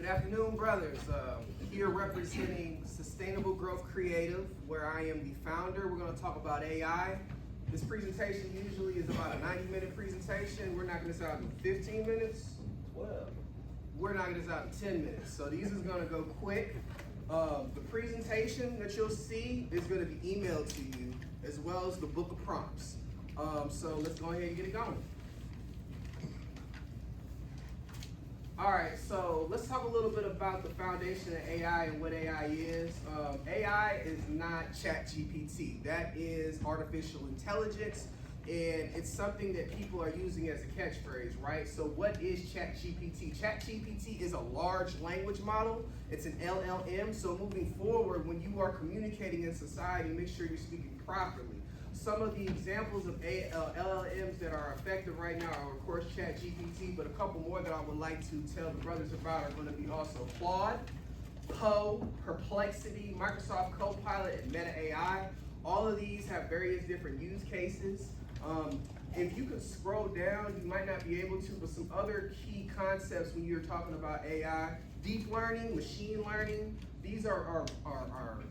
afternoon, brothers. Here representing Sustainable Growth Creative, where I am the founder. We're going to talk about AI. This presentation usually is about a 90-minute presentation. We're knocking this out in 15 minutes. 12. We're knocking this out in 10 minutes. So these is going to go quick. The presentation that you'll see is going to be emailed to you, as well as the book of prompts. So let's go ahead and get it going. All right, so let's talk a little bit about the foundation of AI and what AI is. AI is not ChatGPT. That is artificial intelligence, and it's something that people are using as a catchphrase, right? So what is ChatGPT? ChatGPT is a large language model. It's an LLM, so moving forward, when you are communicating in society, make sure you're speaking properly. Some of the examples of LLMs that are effective right now are, of course, ChatGPT, but a couple more that I would like to tell the brothers about are going to be also Claude, Poe, Perplexity, Microsoft Copilot, and Meta AI. All of these have various different use cases. If you could scroll down, you might not be able to, but some other key concepts when you're talking about AI, deep learning, machine learning, these are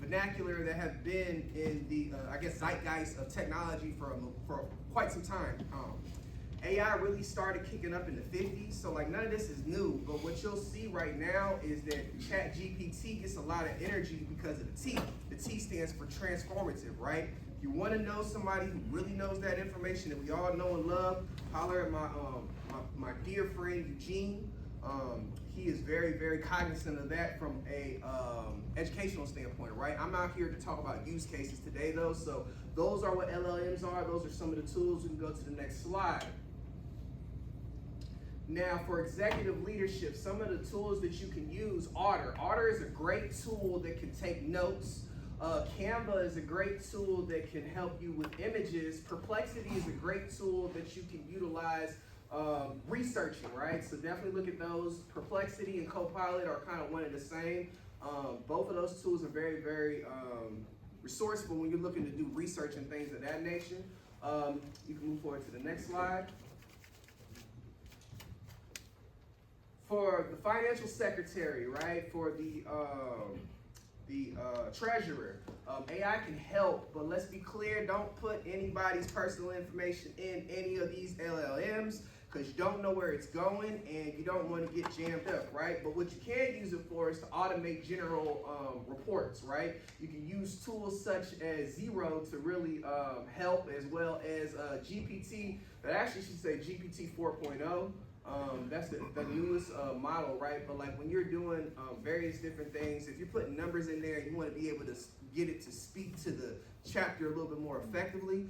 vernacular that have been in the, zeitgeist of technology for quite some time. AI really started kicking up in the 50s, so like none of this is new, but what you'll see right now is that ChatGPT gets a lot of energy because of the T. The T stands for transformative, right? If you want to know somebody who really knows that information that we all know and love, holler at my dear friend Eugene. He is very, very cognizant of that from a educational standpoint, right? I'm not here to talk about use cases today, though. So those are what LLMs are. Those are some of the tools. We can go to the next slide. Now, for executive leadership, some of the tools that you can use, Otter. Otter is a great tool that can take notes. Canva is a great tool that can help you with images. Perplexity is a great tool that you can utilize researching, right? So definitely look at those. Perplexity and Copilot are kind of one and the same. Both of those tools are very, very resourceful when you're looking to do research and things of that nature. You can move forward to the next slide. For the financial secretary, right? For the treasurer, AI can help, but let's be clear, don't put anybody's personal information in any of these LLMs, because you don't know where it's going and you don't want to get jammed up, right? But what you can use it for is to automate general reports, right? You can use tools such as Zero to really help, as well as GPT, that actually should say GPT 4.0. That's the newest model, right? But like when you're doing various different things, if you're putting numbers in there and you want to be able to get it to speak to the chapter a little bit more effectively,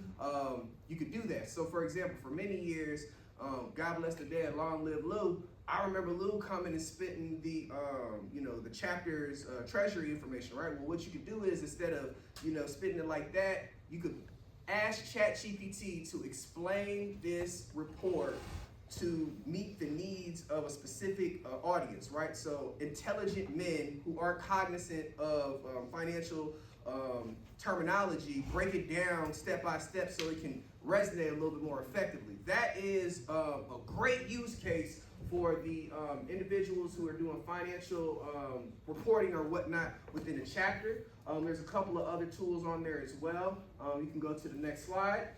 you could do that. So for example, for many years, God bless the dead, long live Lou, I remember Lou coming and spitting the the chapter's treasury information, right? Well, what you could do is, instead of spitting it like that, you could ask ChatGPT to explain this report to meet the needs of a specific audience, right? So intelligent men who are cognizant of financial terminology, break it down step by step so it can resonate a little bit more effectively. That is a great use case for the individuals who are doing financial reporting or whatnot within a chapter. There's a couple of other tools on there as well. You can go to the next slide.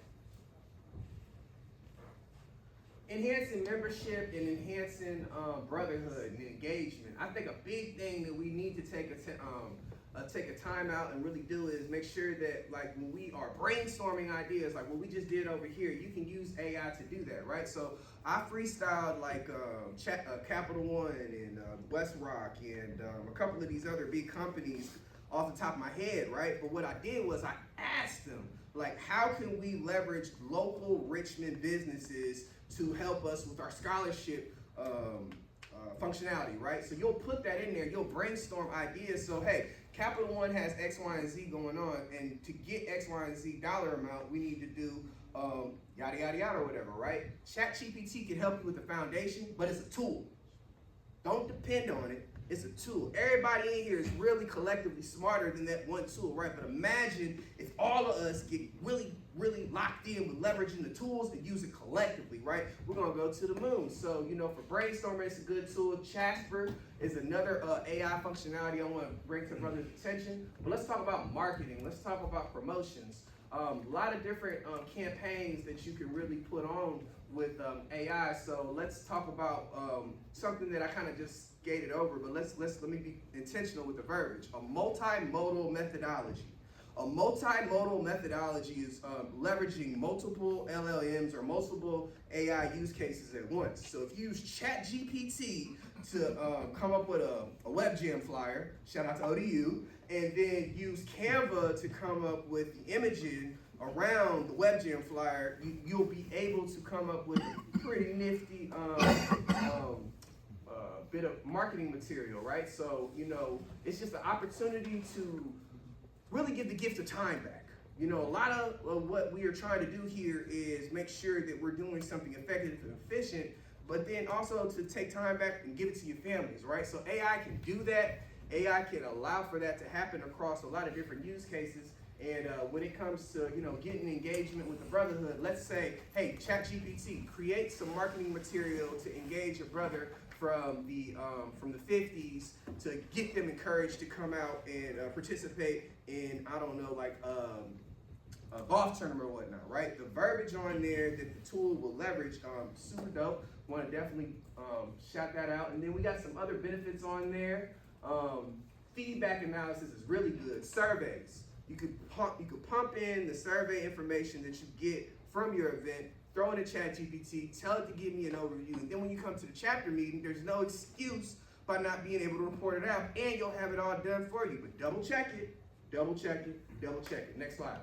Enhancing membership and enhancing brotherhood and engagement. I think a big thing that we need to take a time out and really do is make sure that, like, when we are brainstorming ideas, like what we just did over here, you can use AI to do that, right? So I freestyled like Capital One and West Rock and a couple of these other big companies off the top of my head, right? But what I did was I asked them, like, how can we leverage local Richmond businesses to help us with our scholarship functionality, right? So you'll put that in there, you'll brainstorm ideas. So hey, Capital One has X, Y, and Z going on, and to get X, Y, and Z dollar amount, we need to do yada, yada, yada, or whatever, right? ChatGPT can help you with the foundation, but it's a tool. Don't depend on it. It's a tool. Everybody in here is really collectively smarter than that one tool, right? But imagine if all of us get really, really locked in with leveraging the tools and use it collectively, right? We're gonna go to the moon. So, for brainstorming, it's a good tool. Jasper is another AI functionality I wanna bring to brother's attention. But let's talk about marketing. Let's talk about promotions. A lot of different campaigns that you can really put on with AI. So let's talk about something that I kind of just skated over, but let me be intentional with the verbiage. A multimodal methodology. A multimodal methodology is leveraging multiple LLMs or multiple AI use cases at once. So if you use ChatGPT to come up with a WebJam flyer, shout out to ODU, and then use Canva to come up with the imaging around the WebJam flyer, you'll be able to come up with a pretty nifty bit of marketing material, right? So, it's just an opportunity to really give the gift of time back. A lot of what we are trying to do here is make sure that we're doing something effective and efficient, but then also to take time back and give it to your families, right? So AI can do that. AI can allow for that to happen across a lot of different use cases. And when it comes to getting engagement with the brotherhood, let's say, hey, ChatGPT, create some marketing material to engage your brother from the 50s to get them encouraged to come out and participate in, I don't know, like a golf tournament or whatnot, right? The verbiage on there that the tool will leverage, super dope. Want to definitely shout that out. And then we got some other benefits on there. Feedback analysis is really good. Surveys. You could pump in the survey information that you get from your event, throw in a ChatGPT, tell it to give me an overview, and then when you come to the chapter meeting, there's no excuse by not being able to report it out, and you'll have it all done for you. But double check it, double check it, double check it. Next slide.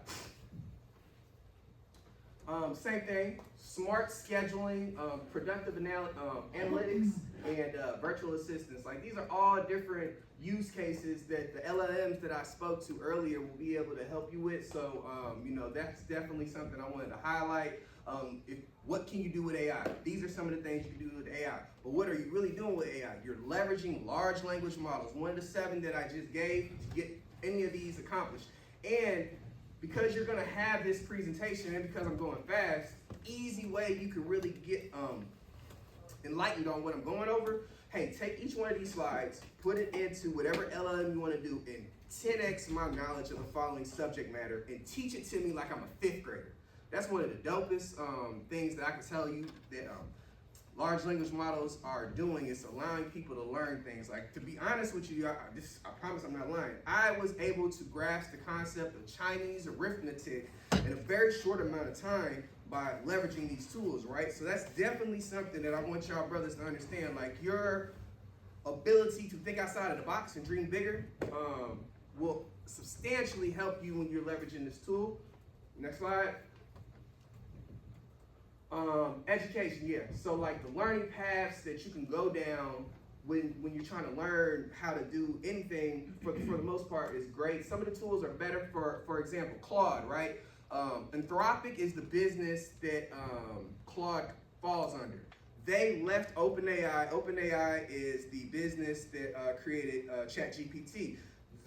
Same thing, smart scheduling, productive analytics, and virtual assistants. Like, these are all different use cases that the LLMs that I spoke to earlier will be able to help you with. So, that's definitely something I wanted to highlight. What can you do with AI? These are some of the things you can do with AI. But what are you really doing with AI? You're leveraging large language models, one of the 7 that I just gave, to get any of these accomplished. And because you're gonna have this presentation, and because I'm going fast, easy way you can really get enlightened on what I'm going over. Hey, take each one of these slides, put it into whatever LLM you wanna do, and 10x my knowledge of the following subject matter, and teach it to me like I'm a 5th grader. That's one of the dopest things that I can tell you that large language models are doing, is allowing people to learn things. Like, to be honest with you, I promise I'm not lying. I was able to grasp the concept of Chinese arithmetic in a very short amount of time by leveraging these tools, right? So that's definitely something that I want y'all brothers to understand. Like, your ability to think outside of the box and dream bigger will substantially help you when you're leveraging this tool. Next slide. Education, yeah. So like the learning paths that you can go down when you're trying to learn how to do anything, for the most part, is great. Some of the tools are better. For example, Claude, right? Anthropic is the business that Claude falls under. They left OpenAI. OpenAI is the business that created ChatGPT.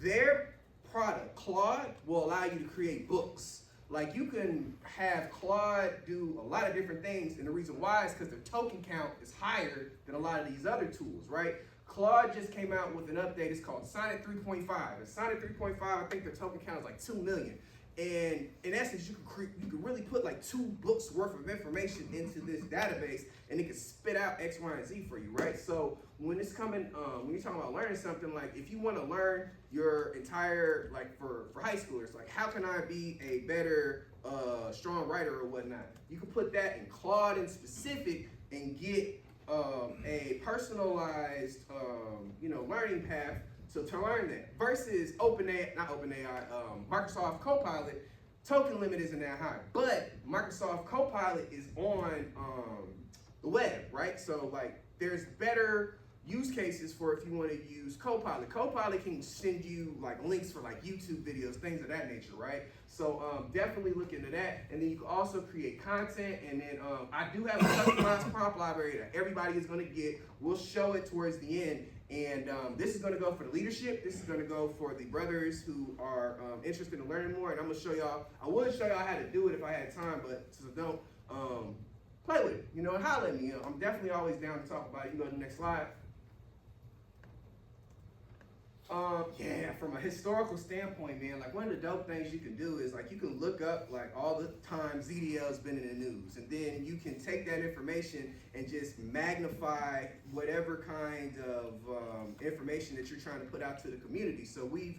Their product, Claude, will allow you to create books. Like, you can have Claude do a lot of different things, and the reason why is because the token count is higher than a lot of these other tools, right? Claude just came out with an update. It's called Sonnet 3.5. And Sonnet 3.5, I think the token count is like 2 million. And in essence, you can really put like 2 books worth of information into this database, and it can spit out X, Y, and Z for you, right? So when it's coming, when you're talking about learning something, like if you want to learn your entire, like for high schoolers, like how can I be a better, strong writer or whatnot? You can put that in Claude in specific and get a personalized, learning path to learn that, versus Microsoft Copilot. Token limit isn't that high, but Microsoft Copilot is on the web, right? So like, there's better use cases for if you want to use Copilot. Copilot can send you like links for like YouTube videos, things of that nature, right? So definitely look into that. And then you can also create content. And then I do have a customized prompt library that everybody is going to get. We'll show it towards the end. And this is going to go for the leadership. This is going to go for the brothers who are interested in learning more. And I'm going to show y'all. I would show y'all how to do it if I had time, but since I don't, play with it, and holler at me. I'm definitely always down to talk about it. You can go to the next slide. Yeah, from a historical standpoint, man, like one of the dope things you can do is like you can look up like all the time ZDL's been in the news, and then you can take that information and just magnify whatever kind of information that you're trying to put out to the community. So we've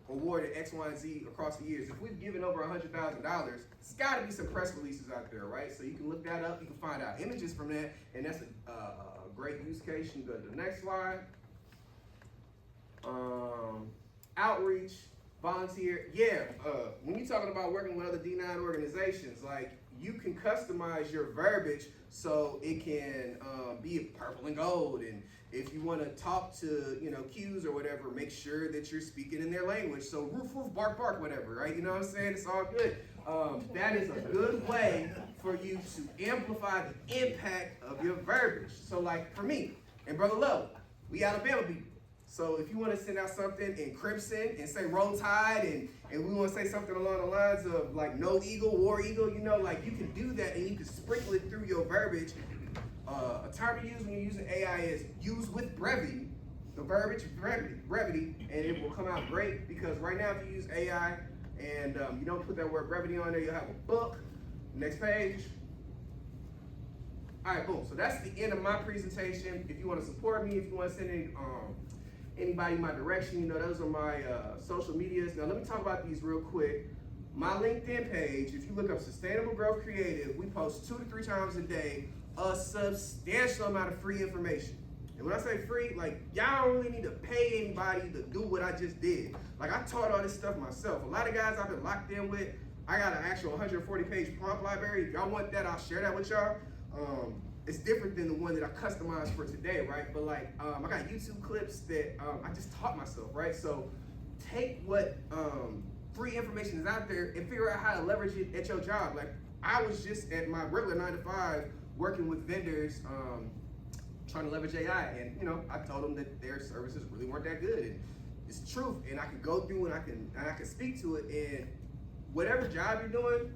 awarded X, Y, and Z across the years. If we've given over $100,000, it's got to be some press releases out there, right? So you can look that up. You can find out images from that, and that's a great use case. You can go to the next slide. Outreach, volunteer. Yeah, when you're talking about working with other D9 organizations, like you can customize your verbiage so it can be purple and gold. And if you want to talk to, Qs or whatever, make sure that you're speaking in their language. So roof, roof, bark, bark, whatever, right? You know what I'm saying? It's all good. That is a good way for you to amplify the impact of your verbiage. So like for me and Brother Love, we Alabama people. So if you want to send out something in Crimson and say Roll Tide, and we want to say something along the lines of like No Eagle, War Eagle, like you can do that and you can sprinkle it through your verbiage. A term to use when you're using AI is use with brevity. The verbiage, brevity, and it will come out great, because right now if you use AI and you don't put that word brevity on there, you'll have a book. Next page. All right, boom. So that's the end of my presentation. If you want to support me, if you want to send anybody my direction, those are my social medias. Now let me talk about these real quick. My LinkedIn page, if you look up Sustainable Growth Creative, we post 2 to 3 times a day a substantial amount of free information. And when I say free, like y'all don't really need to pay anybody to do what I just did. Like I taught all this stuff myself. A lot of guys I've been locked in with, I got an actual 140-page prompt library. If y'all want that, I'll share that with y'all. It's different than the one that I customized for today, right? But like, I got YouTube clips that I just taught myself, right? So take what free information is out there and figure out how to leverage it at your job. Like I was just at my regular 9 to 5 working with vendors, trying to leverage AI, and I told them that their services really weren't that good, and it's the truth. And I can go through and I can speak to it, and whatever job you're doing,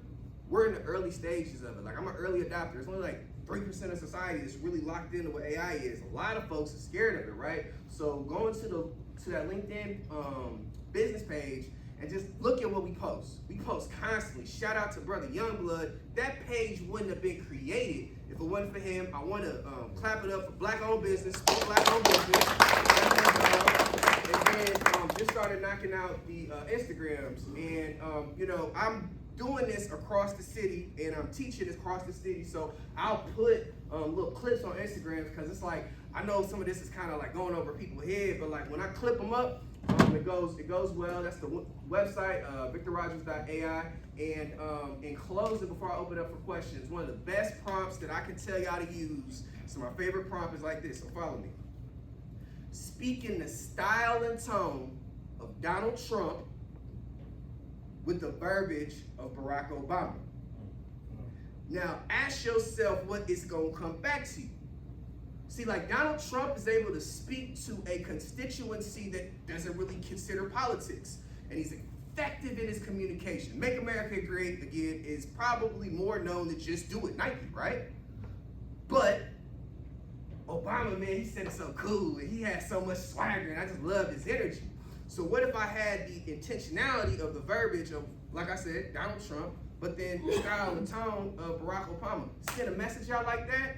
we're in the early stages of it. Like I'm an early adopter. It's only like 3% of society is really locked into what AI is. A lot of folks are scared of it, right? So going to that LinkedIn business page and just look at what we post. We post constantly. Shout out to Brother Youngblood. That page wouldn't have been created if it wasn't for him. I want to clap it up for Black-owned business, Black-owned business. And then just started knocking out the Instagrams. And I'm doing this across the city, and I'm teaching this across the city, so I'll put little clips on Instagram, because it's like, I know some of this is kind of like going over people's head, but like when I clip them up, it goes well. That's the website, victorrogers.ai. And in closing, before I open up for questions, one of the best prompts that I can tell y'all to use, so my favorite prompt is like this, so follow me. Speak in the style and tone of Donald Trump with the verbiage of Barack Obama. Now, ask yourself what it's gonna come back to you. See, like Donald Trump is able to speak to a constituency that doesn't really consider politics, and he's effective in his communication. Make America Great Again is probably more known than Just Do It Nike, right? But Obama, man, he said it so cool, and he had so much swagger, and I just loved his energy. So what if I had the intentionality of the verbiage of, like I said, Donald Trump, but then the style and tone of Barack Obama? Send a message out like that,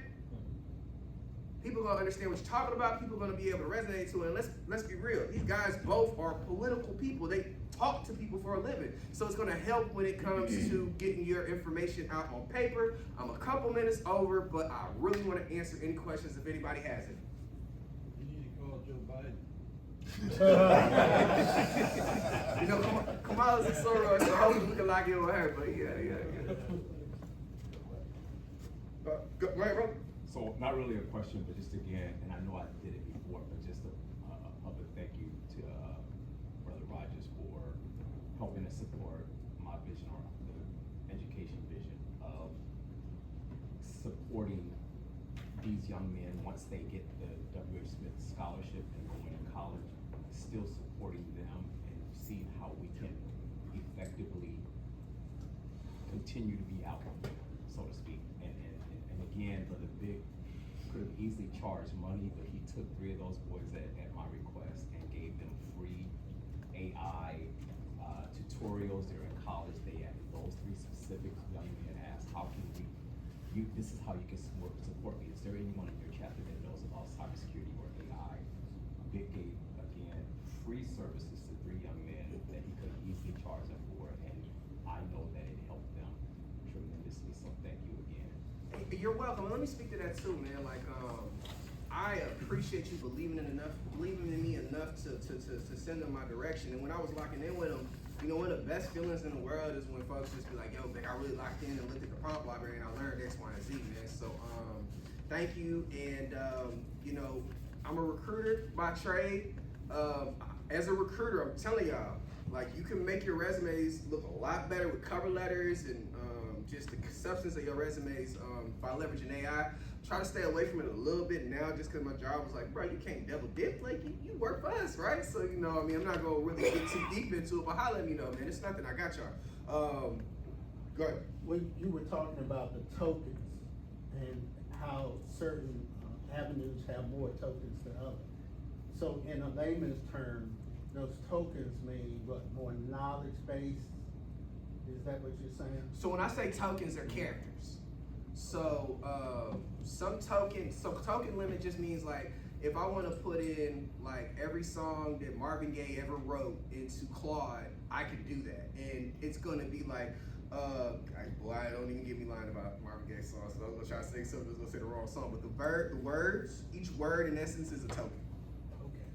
people are gonna understand what you're talking about, people are gonna be able to resonate to it, and let's be real, these guys both are political people, they talk to people for a living, so it's gonna help when it comes to getting your information out on paper. I'm a couple minutes over, but I really wanna answer any questions if anybody has it. You need to call Joe Biden. Kamala's a soror, so hopefully we can lock in with her, but yeah. Go ahead, bro. So not really a question, but just again, and I know I did it before, but just a public thank you to Brother Rogers for helping to support my vision or the education vision of supporting these young men once they get the W.H. Smith scholarship and going to college, still supporting them and seeing how we can effectively continue to be out, so to speak. And again, Brother Big could have easily charged money, but he took 3 of those boys at my request and gave them free AI tutorials. They're in college. They had those 3 specific young men asked, how can this is how you can support me. Is there anyone in your chapter that knows about cybersecurity or AI? Big gave, again, free services to 3 young men that he could have easily charged them for, and I know that it helped them tremendously, so thank you again. You're welcome. Let me speak to that too, man. Like, I appreciate you believing in me enough to send them my direction. And when I was locking in with them, you know, one of the best feelings in the world is when folks just be like, yo, Vic, I really locked in and looked at the prompt library and I learned X, Y, and Z, man. So, thank you. And, you know, I'm a recruiter by trade. As a recruiter, I'm telling y'all, like, you can make your resumes look a lot better with cover letters and just the substance of your resumes by leveraging AI. Try to stay away from it a little bit now just because my job was like, bro, you can't double dip. Like, you work for us, right? So, you know, I mean, I'm not going to really get too deep into it, but holla at me though, man. It's nothing. I got y'all. Go ahead. When you were talking about the tokens and how certain avenues have more tokens than others. So in a layman's term, those tokens mean what, more knowledge-based? Is that what you're saying? So when I say tokens, they're characters. So token limit just means like, if I want to put in like every song that Marvin Gaye ever wrote into Claude, I can do that. And it's gonna be like, boy, don't even get me lying about Marvin Gaye songs. So I was gonna try to say something, I was gonna say the wrong song. But the words, each word in essence is a token. Okay.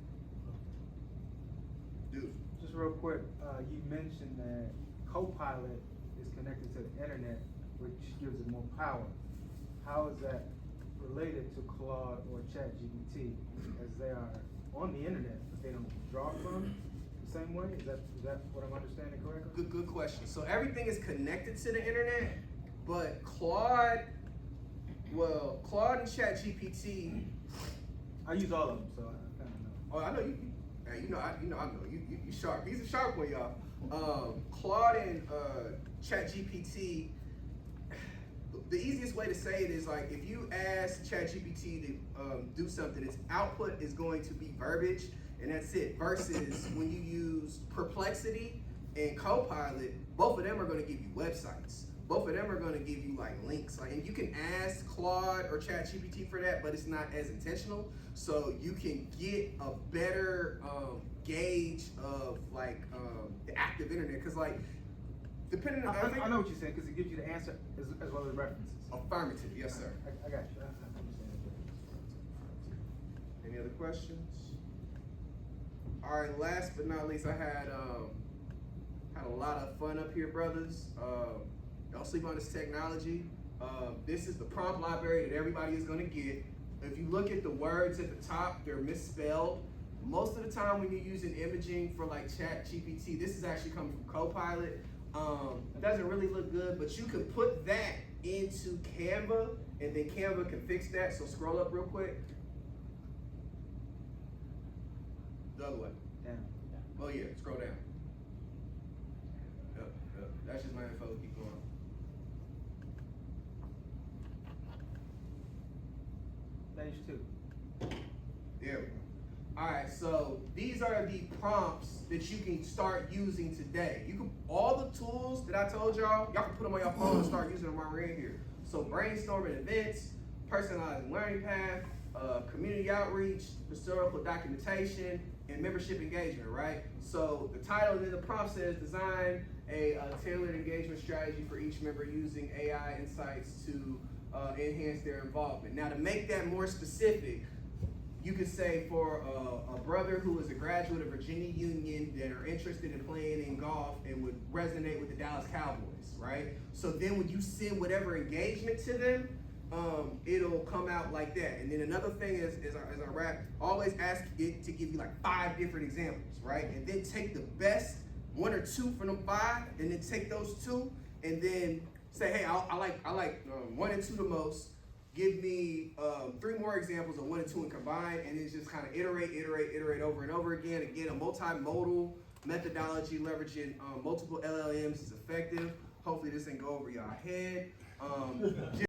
Dude. Just real quick, you mentioned that Copilot is connected to the internet, which gives it more power. How is that related to Claude or ChatGPT, as they are on the internet, but they don't draw from the same way? Is that what I'm understanding correctly? Good question. So everything is connected to the internet, but Claude and ChatGPT. I use all of them, so I kind of know. Oh, I know you. Hey, I know you sharp. He's a sharp one, y'all. Claude and ChatGPT. The easiest way to say it is like, if you ask ChatGPT to do something, its output is going to be verbiage, and that's it. Versus when you use Perplexity and Copilot, both of them are going to give you websites. Both of them are going to give you like links. Like, and you can ask Claude or ChatGPT for that, but it's not as intentional. So you can get a better gauge of like the active internet, because like, depending on, I know what you're saying, because it gives you the answer as well as references. Affirmative, yes sir. I got you. I understand. Any other questions? All right, last but not least, I had a lot of fun up here, brothers. Don't sleep on this technology. This is the prompt library that everybody is gonna get. If you look at the words at the top, they're misspelled. Most of the time when you're using imaging for like ChatGPT, this is actually coming from Copilot. It doesn't really look good, but you can put that into Canva, and then Canva can fix that. So scroll up real quick. The other way. Down. Oh yeah, scroll down. Yep. That's just my info. Keep going. Page 2. There we go. All right, so these are the prompts that you can start using today. You can, all the tools that I told y'all can put them on your phone and start using them while we're in here. So brainstorming events, personalized learning path, community outreach, historical documentation, and membership engagement, right? So the title in the prompt says, design a tailored engagement strategy for each member using AI insights to enhance their involvement. Now, to make that more specific, you could say for a brother who is a graduate of Virginia Union that are interested in playing in golf and would resonate with the Dallas Cowboys, right? So then when you send whatever engagement to them, it'll come out like that. And then another thing is, as I wrap, always ask it to give you like 5 different examples, right? And then take the best 1 or 2 from them 5, and then take those 2, and then say, hey, I like 1 and 2 the most. Give me 3 more examples of 1 and 2 and combine, and then just kind of iterate over and over again. Again, a multimodal methodology leveraging multiple LLMs is effective. Hopefully this didn't go over y'all head.